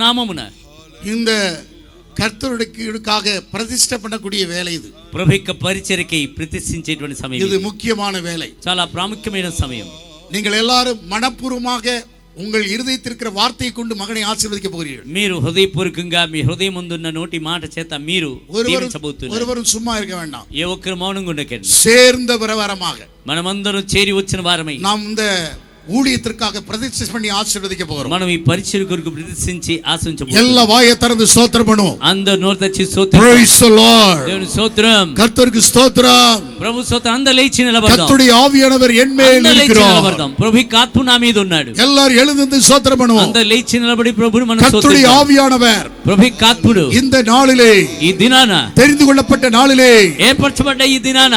నామమున இந்த கர்த்தருக்காக பிரதிஷ்டை பண்ணக்கூடிய வேலை இது. ప్రభు యొక్క పరిచర్యకి ప్రతిష్ఠించేటువంటి సమయం இது ముఖ్యமான வேலை, చాలా ప్రాముఖ్యమైన సమయం. நீங்கள் எல்லாரும் மனப்பூர்வமாக உங்கள் இருதயத்தில் இருக்கிற வார்த்தையை கொண்டு மகனை ஆசீர்வதிக்க போகிறீர்கள். మీరు హృదయపూర్వకంగా మీ హృదయం ముందున్న నోటి మాట చేత మీరు దీవించబోతున్నారు. ஒருவரும் சும்மா இருக்க வேண்டாம், ఏ ఒక్కరు మౌనంగా ఉండకండి. சேர்ந்த பிரகாரமாக మనమందరం చేరి వచ్చిన వారమై நாம் இந்த ஊழியத்திற்காக பிரதிஷ்டை பண்ணி ஆசீர்வதிக்க போகிறோம். మనం ఈ పరిచర్య కొరకు ప్రతిష్ఠించి ఆశించబోతున్నాం. எல்லா வாயை திறந்து ஸ்தோத்திரம் பண்ணுவோம். అందరూ నోరు తెరిచి స్తోత్రం. Praise the Lord. దేవుని స్తోత్రం. கர்த்தருக்கு ஸ்தோத்திரம். ప్రభు స్తోత్రం. అందరూ లేచి నిలబడదాం. கர்த்தருடைய ஆவியானவர் என் மேல் இருக்கிறார். ప్రభు యొక్క ఆత్మ నా మీద ఉన్నాడు. எல்லாரும் எழுந்து ஸ்தோத்திரம் பண்ணுவோம். అందరూ లేచి నిలబడి ప్రభువుని మనం స్తోత్రిద్దాం. கர்த்தருடைய ஆவியானவர் ప్రభు యొక్క ఆత్ముడు இந்த நாளிலே, ఈ దినాన, தெரிந்து கொள்ளப்பட்ட நாளிலே, ఏర్పరచబడ్డ ఈ దినాన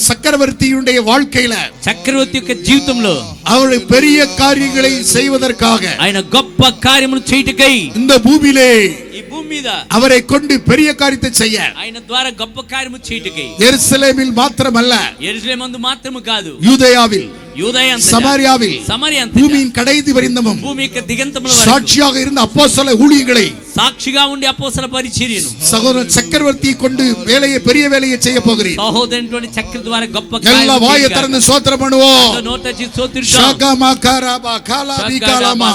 சக்கரவர்த்தியுடைய வாழ்க்கையில, చక్రవర్తి యొక్క జీవితంలో அவருடைய பெரிய காரியங்களை செய்வதற்காக, ఆయన గొప్ప కార్యములు చేయుటకై இந்த பூமியிலே ఈ భూమి మీద அவரை கொண்டு பெரிய காரியத்தை செய்ய, ఆయన ద్వారా గొప్ప కార్యము చేయుటకై எருசலேமில் மாத்திரமல்ல, యెరూషలేమందు మాత్రము కాదు, யூதேயாவில், சமாரியாவில், பூமியின் கடைசி பரிந்தமும் భూమి యొక్క దిగంతముల వరకు சாட்சியாக இருந்த அப்போஸ்தல ஊழியங்களை, సాక్షిగా ఉండి అపోస్తల పరిచర్యను சகோதரன் சக்கரவர்த்தியை கொண்டு பெரிய வேலையை செய்ய போகிறீர். సహోదరుని చక్ర ద్వారా గొప్ప எல்லா வாயை திறந்து ஸ்தோத்திரம் பண்ணுவோம். నోటచి స్తోత్రిద్దాం. ஷகமகரப கலபிகலமா.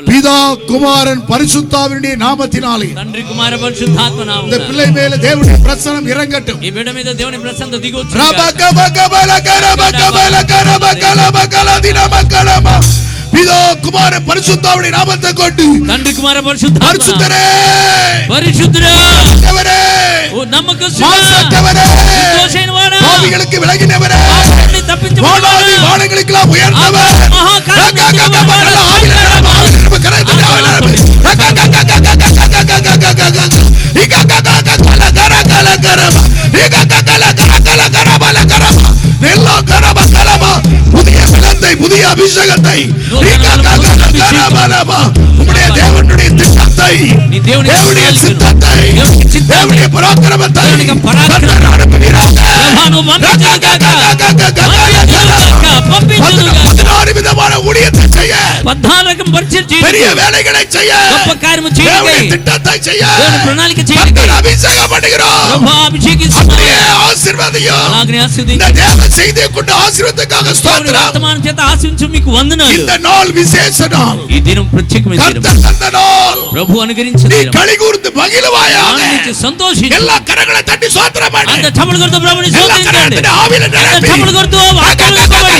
பிதா குமாரன் பரிசுத்தாவினுடைய நாமத்தினாலே తండ్రి కుమార పరిశుద్ధాత్మ నామమున இந்த பிள்ளை மேல தேவனுடைய பிரசன்னம் இறங்கட்டும். ఈ బిడ్డ మీద దేవుని ప్రసన్నత దిగొచ్చు. ரபகபகபலகரபகலபகலதினமகலமா. பிதா குமார பரிசுத்தாவினுடைய நாமத்தை கொண்டு తండ్రి కుమార పరిశుద్ధాత్మ பரிசுத்தரே, పరిశుద్ధుడా, தேவரே, ఓ నమ్మకస్తుడా, மாசற்றவரே, నిర్దోషైనవాడా, பாவிகளுக்கு விலகினவரே, పాపాన్ని తప్పించువాడా, வானாதி வானங்களுக்கெல்லாம் உயர்ந்தவர், புதிய அபிஷேகத்தை, தேவனுடைய திட்டத்தை, தேவனுடைய சித்தத்தை, தேவனுடைய பராக்கிரமத்தை விதமான ஊழியத்தை செய்ய, பெரிய வேலைகளை செய்ய, திட்டத்தை செய்ய அபிஷேகம் பண்ணுகிறோம். செய்தியை கொண்டு ஆசீர்வாதத்துக்காக ஸ்தோத்திரம். మీకు వందనాలు. இந்த நாள் விசேஷ நாள், ఈ దినం ప్రత్యేకమైన దినం. ప్రభు అనుగ్రహించిన దినం. களி கூர்ந்து மகிழுவாயாக, ఆనందించి సంతోషించు. எல்லா కరங்களை తట్టి స్తోత్రం பண்ணு. அந்த చప్పలు కొడుతూ ప్రభువుని స్తుతించండి. அந்த ஆவியில நிரம்பி చప్పలు కొడుతూ వాక్యాలు చెప్పండి.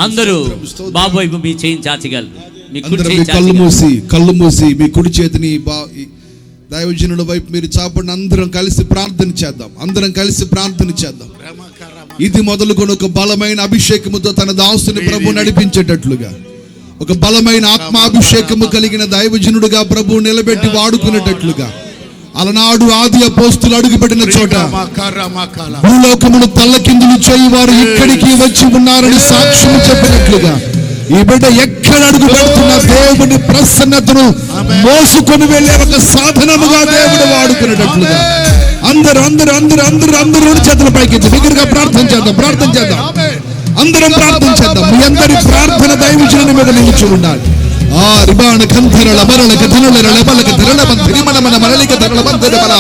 అందరూ బాబోయ్ మీ చేయి చాచగలరు. మీ కుడి చేయి కళ్ళు మూసి మీ కుడి చేతిని దైవజనుల వైపు మీరు చాపండి. అందరం కలిసి ప్రార్థన చేద్దాం. ఇది మొదలుకొని ఒక బలమైన అభిషేకముతో తన దాసుని ప్రభు నడిపించేటట్లుగా, ఒక బలమైన ఆత్మాభిషేకము కలిగిన దైవజనుడుగా ప్రభు నిలబెట్టి వాడుకునేటట్లుగా, అలనాడు ఆది అపోస్తులు అడుగుపెట్టిన చోట భూలోకమును తల్లకిందులు చేయి వారు ఇక్కడికి వచ్చి ఉన్నారని సాక్ష్యం చెప్పినట్లుగా, ఈ బిడ్డ ఎక్కడ అడుగు పెడుతున్న దేవుని ప్రసన్నతను మోసుకొని వెళ్ళే ఒక సాధనముగా దేవుడు వాడుకునేటట్లుగా అందరూ చేతుల పైకి దగ్గరగా ప్రార్థన చేద్దాం. అందరం ప్రార్థన చేద్దాం. మీ అందరి ప్రార్థన దైవజనుని మీద నిలిచి ఉండాలి. ఆ రిబాణ కంధరల మరలక ధనుల లబలక ధరల మంత్రి మన మరలిక ధరల మంత్రి బల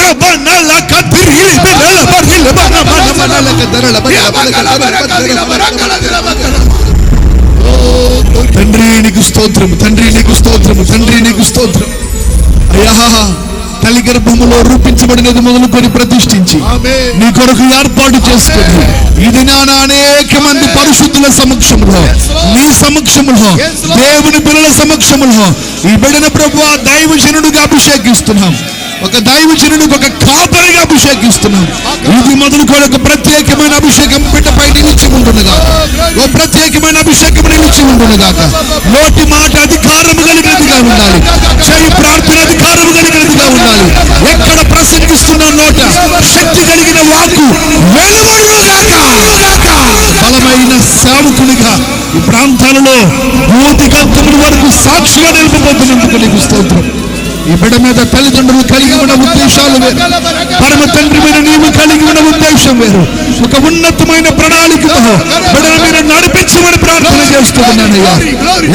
రబనల కదిరి బిరల బరిల బన మనలక ధరల తండ్రి నీకు స్తోత్రం. అయ్యా, తల్లి గర్భములో రూపించబడినది మొదలుకొని ప్రతిష్ఠించి నీ కొరకు ఏర్పాటు చేసుకుని ఇది నాన్న అనేక మంది పరిశుద్ధుల సమక్షంలో, నీ సమక్షంలో, దేవుని పిల్లల సమక్షంలో ఈ బిడ్డన ప్రభువా దైవజనుడిగా అభిషేకిస్తున్నాం. ఒక దైవజనుడికి ఒక కాపరిగా అభిషేకిస్తున్నాం. ఇది మొదలుకొని ఒక ప్రత్యేకమైన అభిషేకం బిడ్డపై నిలిచి ఉంటుందిగా, ఓ ప్రత్యేకమైన అభిషేకం నిలిచి ఉంటుందిగా. నోటి మాట అధికారము కలిగినదిగా ఉండాలి. చేయి ప్రార్థన అధికారము కలిగినదిగా ఉండాలి. ఎక్కడ ప్రసంగిస్తున్న నోట శక్తి కలిగిన వాక్కు వెలువడుగాక. బలమైన సేవకునిగా ఈ ప్రాంతాలలో భూతి గంతముల వరకు సాక్షిగా నిలుపుకొని చెప్పినందుకు నీకు స్తోత్రం. ఈ బిడ్డ మీద తల్లిదండ్రులు కలిగి ఉన్న ఉద్దేశాలు వేరు, పరమ తండ్రి మీద నీవు కలిగి ఉన్న ఉద్దేశం వేరు. ఒక ఉన్నతమైన ప్రణాళికతో బిడ్డను మీరు నడిపించమని ప్రార్థన చేస్తున్నానయ్యా.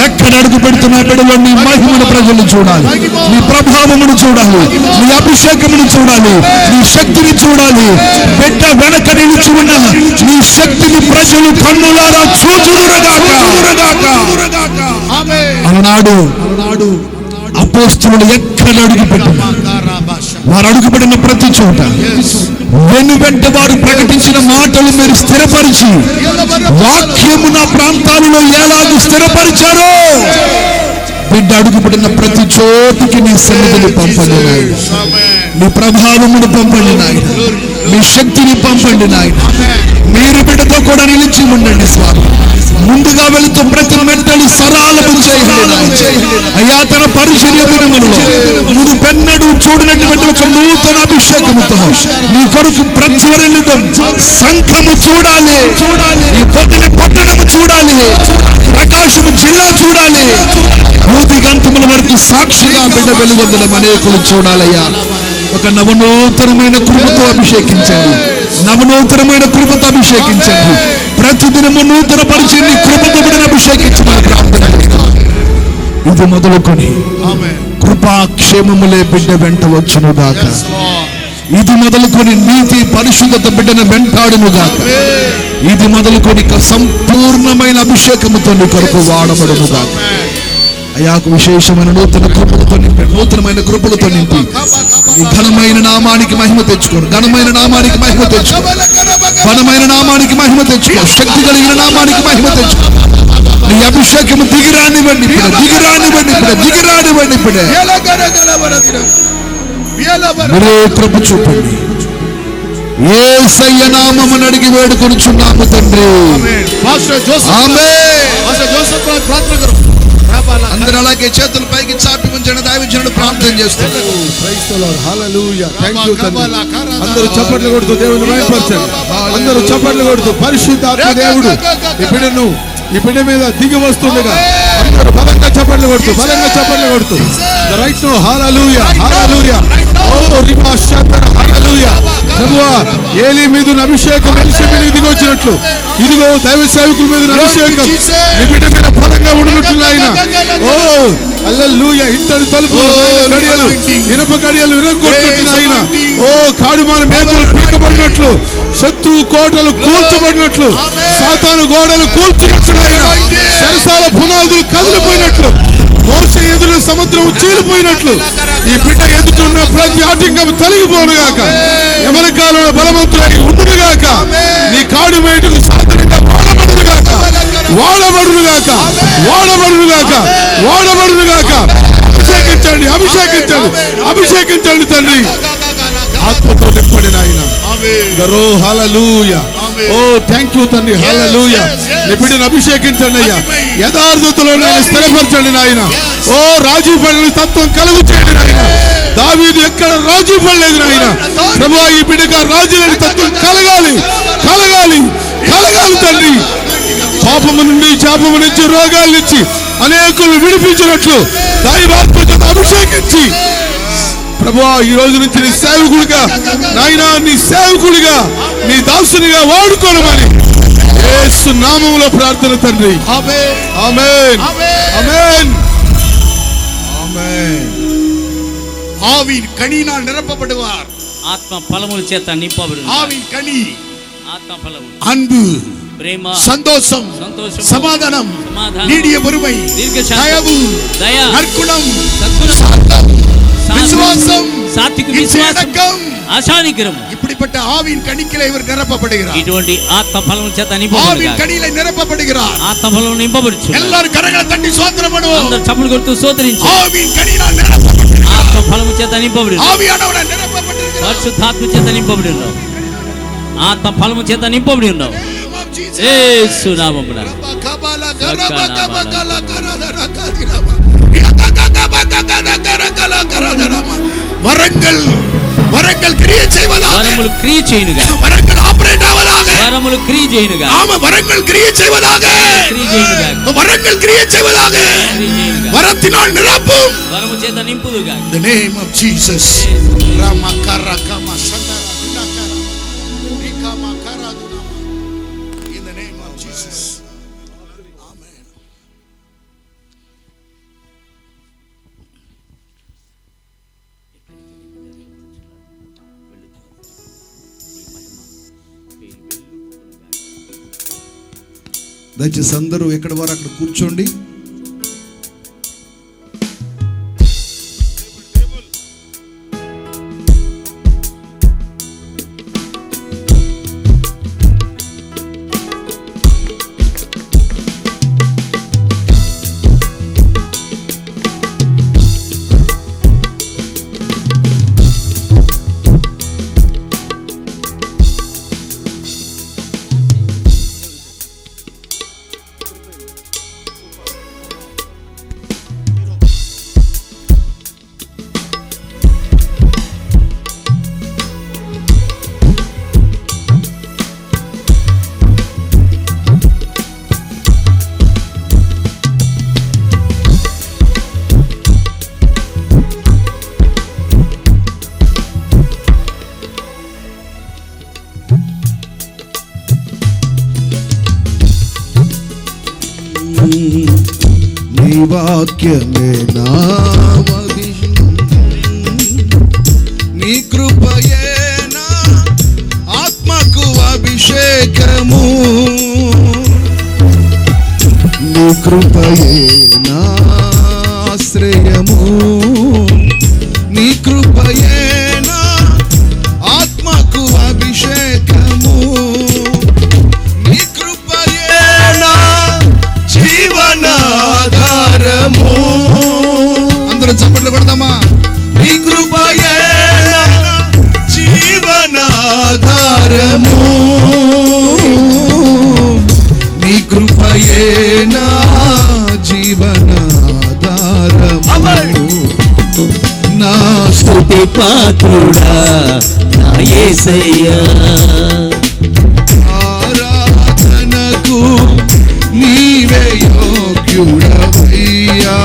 ఎక్కడ అడుగు పెడుతున్నా బిడ్డలో నీ మహిమను ప్రజలు చూడాలి, నీ ప్రభావమును చూడాలి, నీ అభిషేకమును చూడాలి, నీ శక్తిని చూడాలి. బిడ్డ వెనక నిలిచి ఉన్న నీ శక్తిని ప్రజలు కన్నులారా చూచుదురుగాక. అలనాడు అపోస్తలులు ఎక్కడ అడుగు పెట్టినా వారు అడుగుపెట్టిన ప్రతి చోట వెను వెంట వారు ప్రకటించిన మాటలు మీరు స్థిరపరిచి వాక్యము నా ప్రాంతాలలో ఎలాగూ స్థిరపరిచారో బిడ్డ అడుగుపెట్టిన ప్రతి చోటికి నీ సన్నిధిని పంపండి నాయన, నీ ప్రభావమును పంపండి నాయన, మీ శక్తిని పంపండి నాయన. మీరు బిడ్డతో కూడా నిలిచి ఉండండి స్వామి. ముందుగా వెళుతూ ప్రతి మెట్టలు సరళము చేయండి అయ్యా. తన పరిచర్య దినములలో నువ్వు పెన్నడు చూడనటువంటి ఒక నూతన అభిషేకముతో నీ కొరకు ప్రజ్వరితం సంఘము చూడాలి, ఈ పొద్దున పట్టణము చూడాలి, ప్రకాశము జిల్లా చూడాలి, భూతి గంతముల వరకు సాక్షిగా బిడ్డ వెలుగొందడం అనేకులు చూడాలయ్యా. ఒక నవనూతనమైన కృపతో అభిషేకించండి, నవనూతనమైన కృపతో అభిషేకించండి. ప్రతిదినము నూతన పరిచయాన్ని కృపతో బిడ్డను అభిషేకించమని ప్రార్థన చేస్తున్నాను. ఇది మొదలుకొని కృపాక్షేమములే బిడ్డ వెంట వచ్చునుగాక. ఇది మొదలుకొని నీతి పరిశుద్ధత బిడ్డను వెంటాడునుగాక. ఇది మొదలుకొని సంపూర్ణమైన అభిషేకముతో నీ కొరకు వాడబడునుగాక. అయాకు విశేషమైన నూతన కృపలతో నింపి, నూతనమైన కృపలతో నింపి ఈ ఘనమైన నామానికి మహిమ తెచ్చుకోను, ఘనమైన నామానికి మహిమ తెచ్చుకో, ఘనమైన నామానికి మహిమ తెచ్చుకో, శక్తి కలిగిన నామానికి మహిమ తెచ్చుకో. నీ అభిషేకము దిగిరానివ్వండి, దిగిరానివ్వండి, దిగిరానివ్వండి. మీరే కృప చూపండి. యేసయ్య నామమును అడిగి వేడుకొనుచున్నాము తండ్రి. అందరూ అలాగే చేతులు పైకి చాపి ఉంచండి. దైవజనుడు ప్రార్థన చేస్తారు. అందరూ చప్పట్లు కొడుతూ దేవుని మహిమపరచండి. అందరూ చప్పట్లు కొడుతూ పరిశుద్ధాత్మ దేవుడు ఈ బిడ్డ మీద దిగి వస్తుండగా అందరూ బలంగా చప్పట్లు కొడుతూ, బలంగా చప్పట్లు కొడుతూ రైట్ నో హల్లెలూయా, హల్లెలూయా. ఓ రిమా శంకర హల్లెలూయా. ప్రభువా, ఏలీ మీద అభిషేకం ఎలీషా మీద దిగి వచ్చినట్లు ఇదిగో దైవ సేవకుల మీద అభిషేకం ఈ బిడ్డ మీద బలంగా ఉండనుంటుంది ఆయన. ఓ హల్లెలూయా. ఇంతటి తలుపు గడియలు, ఇనుప గడియలు విరగొట్టుతుంది ఆయన. ఓ కాడుమాన మేకులు పీకబడినట్లు, శత్రువు కోటలు కూల్చబడినట్లు, సాతాను గోడలు కూల్చినట్లు ఆయన. శరసాల పునాదులు కదిలిపోయినట్లు, మోసే ఎదురు సముద్రం చీలిపోయినట్లు ఈ బిడ్డ ఎదుటిన్న ప్రతి ఆటంకం తొలగిపోనుగాక. అమెరికాలో బలవంతులై ఉండుగాక. నీ కాడు వేటుకు సాధనంగా వాడబడునుగాక, వాడబడునుగాక, వాడబడునుగాక, వాడబడునుగాక. అభిషేకించండి, అభిషేకించండి, అభిషేకించండి తండ్రి. ఆత్మతో నింపండి నాయన. హల్లెలూయా. ఓ థ్యాంక్ యూ తండ్రి. హల్లెలూయా. నీ బిడ్డను అభిషేకించండి అయ్యా. యథార్థతలో స్థిరపరచండి నాయన. ఓ రాజీ పడిన తత్వం కలుగు చేయండి నాయన. దావీదు ఎక్కడ రాజీ పడలేదు నాయన. ప్రభువా, ఈ బిడ్డగా రాజీ లేని తత్వం కలగాలి, కలగాలి, కలగాలి తండ్రి. పాపము నుండి, శాపము నుంచి, రోగాల నుంచి అనేకులు విడిపించినట్లు దైవాత్మతో అభిషేకించి ప్రభువా, ఈ రోజు నుంచి నీ సేవకుడిగా నాయనా, నీ సేవకుడిగా, నీ దాసునిగా వాడుకోనమని యేసు నామములో ప్రార్థన తండ్రి. ఆమేన్, ఆమేన్, ఆమేన్, ఆమేన్. ஆவின் கனியினால் நிரப்பப்படுவார். ఆత్మ ఫలముల చేత నింపబడును. ஆவின் கனி ఆత్మ ఫలము அன்பு, ప్రేమ, సంతోషం, సమాధానం, సమాధానం, నీడియ పొరుமை, దయవు, దయ, నற்குணம், సద్గుణం, శాంతం, విశ్వాసం, సాత్విక విశ్వాసం, ఆశానిగ్రహం. இப்படிப்பட்ட ஆவின் கனியிலே இவர் நிரப்பப்படுகிறார். ఇటువంటి ఆత్మ ఫలముల చేత ஆவின் నింపబడును. கனியிலே நிரப்பப்படுகிறார். ఆత్మ ఫలము నింపబడుచు. எல்லாரும் కరగల తట్టి స్తోత్రం பண்ணுவோம். అందరూ చప్పట్లు కొడుతూ స్తోత్రించు. ஆவின் கனியினால் நிரப்பப்படுகிறார். ఆత్మ ఫలము చేత నింపబడును. ஆவியானவரால் நிரப்பப்படுகிறார். పరిశుద్ధాత్మ చేత నింపబడును. ఆత్మ ఫలము చేత నింపబడును. యేసు నామమున. வரங்கள் வரங்கள் கிரியை செய்வதாக, వరములు క్రియ చేయునుగా, வரங்கள் ஆபரேட் ஆவதாக, వరములు క్రియ చేయునుగా. ஆமா, வரங்கள் கிரியை செய்வதாக. క్రియ చేయునుగా. வரங்கள் கிரியை செய்வதாக. క్రియ చేయునుగా. வரத்தினால் நிரப்பும். వరము చేత నింపుదుగా. In the name of Jesus. Ramakara kama sandara dinakara. Rikama karadunama. In the name of Jesus. Amen. దయచేసి అందరూ ఎక్కడ వారు అక్కడ కూర్చోండి. నీ వాక్యమే నా అభిషేకం, నీ కృపయే నా ఆత్మకు అభిషేకము, నీ కృపయే నా ఆశ్రయము, నీ కృపయే నా ఆత్మకు అభిషేకము, నీ కృపయే నా జీవనాధారము. అందరం చప్పట్లు కొడదామా? నీ కృపయే నా జీవనాధారము, నీ కృపయే నా జీవనాధారము. నా స్తుతి పాత్రుడా నా యేసయ్యా, ఆరాధనకు నీవే యోగ్యుడవయ్యా.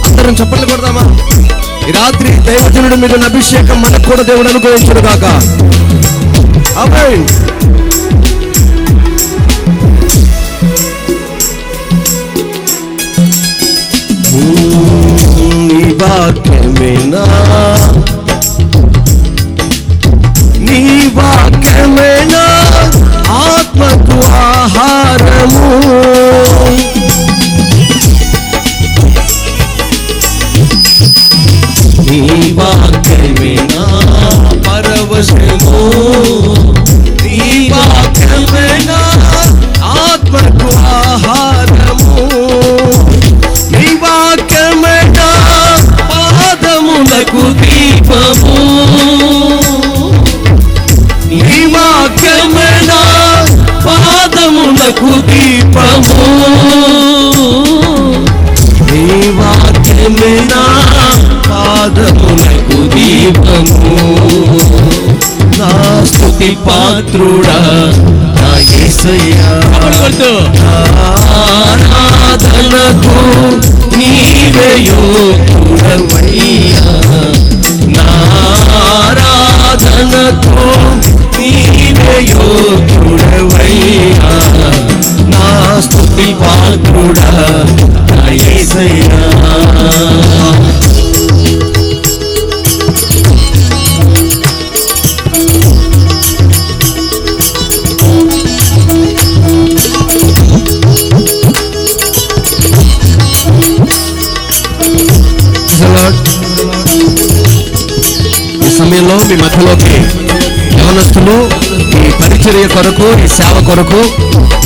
అందరం చప్పట్లు కొడదామా? ఈ రాత్రి దైవజనుడి మీద ఉన్న అభిషేకం మనకు కూడా దేవుడు అనుగ్రహించును గాక. ఆమేన్. నీ వాక్యమేనా, నీ వాక్యమేనా ఆత్మకు ఆహారము, నీ వాక్యమేనా పరవశము, నీ వాక్యమేనా ఆత్మకు ఆహారము, నీ వాక్యమేనా పాదములకు దీపము, నీ వాక్యమేనా పాదములకు దీపము, నీ వాక్యమేనా పాదములకు దీపము. నా స్తుతి పాత్రుడా నా యేసయ్యా, ఆరాధనకు నీవే యోగ్యుడవయ్యా, నా ఆరాధనకు నీవే యోగ్యుడవయ్యా, నా స్తుతి పాత్రుడా నా యేసయ్యా. ఈ సమయంలో మీ మధ్యలోకి యవనస్తులు ఈ పరిచర్య కొరకు, ఈ సేవ కొరకు,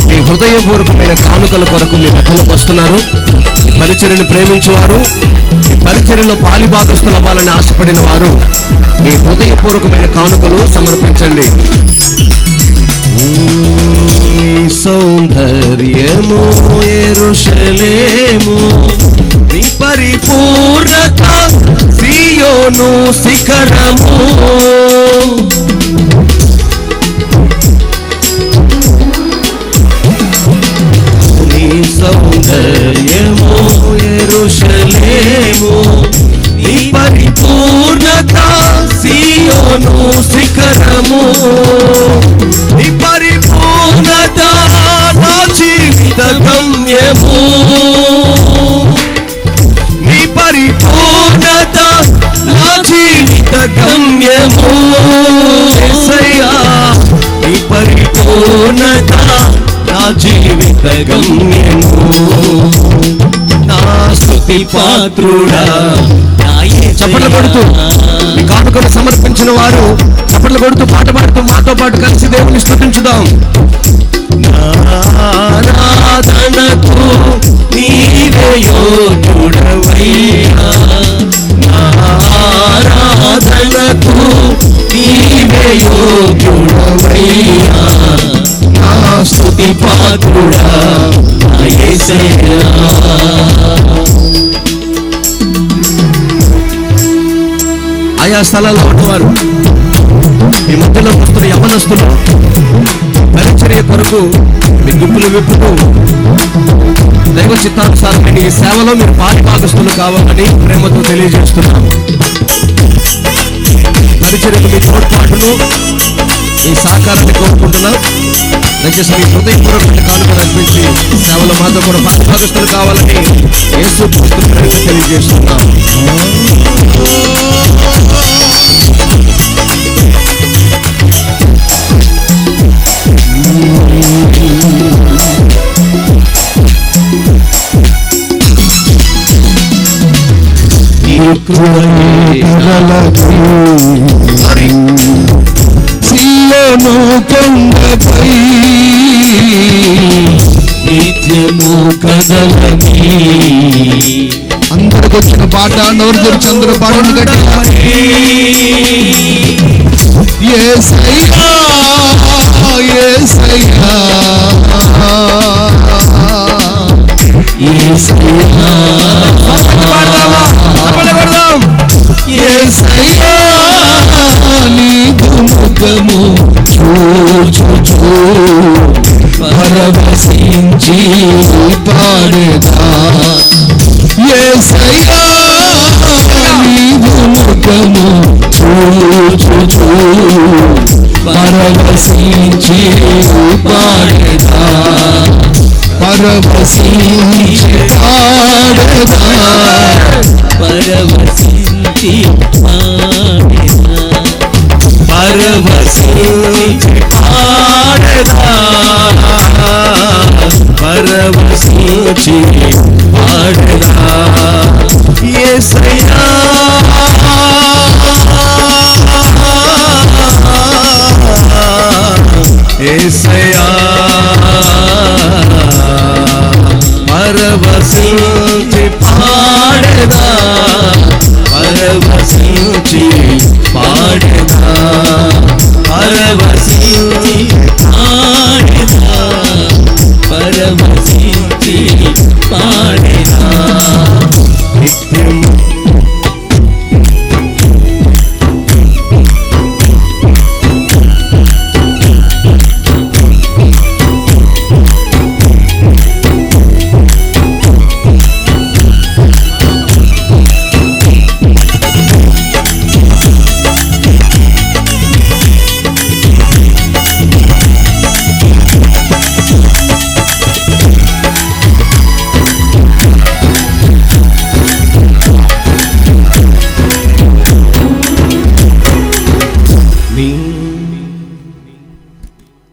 మీ హృదయపూర్వకమైన కానుకల కొరకు మీ మధ్యలోకి వస్తున్నారు. పరిచర్యను ప్రేమించేవారు, ఈ పరిచర్యలో పాలిభాగస్తులు అవ్వాలని ఆశపడిన వారు మీ హృదయపూర్వకమైన కానుకలు సమర్పించండి. సౌందర్యము యెరూషలేము, నీ పరిపూర్ణత సీయోను శిఖరము. నీ సౌందర్యము యెరూషలేము, నీ పరిపూర్ణత సీయోను శిఖరము. నీ పరిపూర్ణత నా జీవిత గమ్యము, నీ పరిపూర్ణత నా జీవిత గమ్యము. యేసయ్యా నీ పరిపూర్ణత నా జీవిత గమ్యము. నా స్తుతి పాత్రుడా, చప్పట్లు కొడుతూ మీ కానుకలు సమర్పించిన వారు చప్పట్లు కొడుతూ పాట పాడుతూ మాతో పాటు కలిసి దేవుని స్తుతించుదాం. నారాధనకు నీవే యోగ్యుడవయ్యా, నారాధనకు నీవే యోగ్యుడవయ్యా, నా స్తుతి పాత్రుడా యేసయ్యా. ఆయా స్థలాల్లో ఉన్నవారు, మీ మధ్యలో వస్తున్న యవనస్తులు పరిచర్య కొరకు మీ గుప్పులు విప్పుతూ దైవ చిత్తానుసారమైన ఈ సేవలో మీరు పాలిభాగస్తులు కావాలని ప్రేమతో తెలియజేస్తున్నాం. పరిచర్యకు మీ తోడ్పాటును, ఈ సహకారాన్ని కోరుకుంటున్నాం. దయచేసి మీ హృదయపూర్వకమైన కానుకలు అర్పించి సేవలో మాతో కూడా పాలిభాగస్తులు కావాలని యేసు క్రీస్తు ప్రేమతో తెలియజేస్తున్నాం. సీయోను కొండపై నిత్యము కదలని. అందరికి వచ్చిన పాట నోరు తెరిచి అందరూ పాటను గట్టిగా. యేసయ్యా యేసయ్యా యేసయ్యా యేసయ్యా నీదు ముఖము చూచుచు పరవశించి పాడేదా. యేసయ్యా నీదు ముఖము చూచుచు పరవశించి పాడేదా, పరవశించి పాడేదా, పరవశించి పాడెదా, పరవశించి పాడెదా, పరవశించి పాడెదా. యేసయ్యా యేసయ్యా పరవశించి పాడెదా, పరవశించి పాడెదా, పరవశించి పాడెదా, పరవశించి పాడెదా. నిత్యం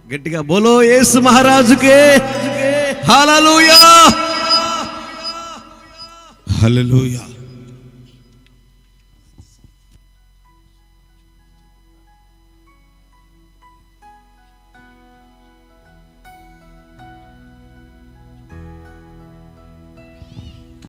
గట్టిగా బోలో యేసు మహారాజుకే హల్లెలూయా. హల్లెలూయా.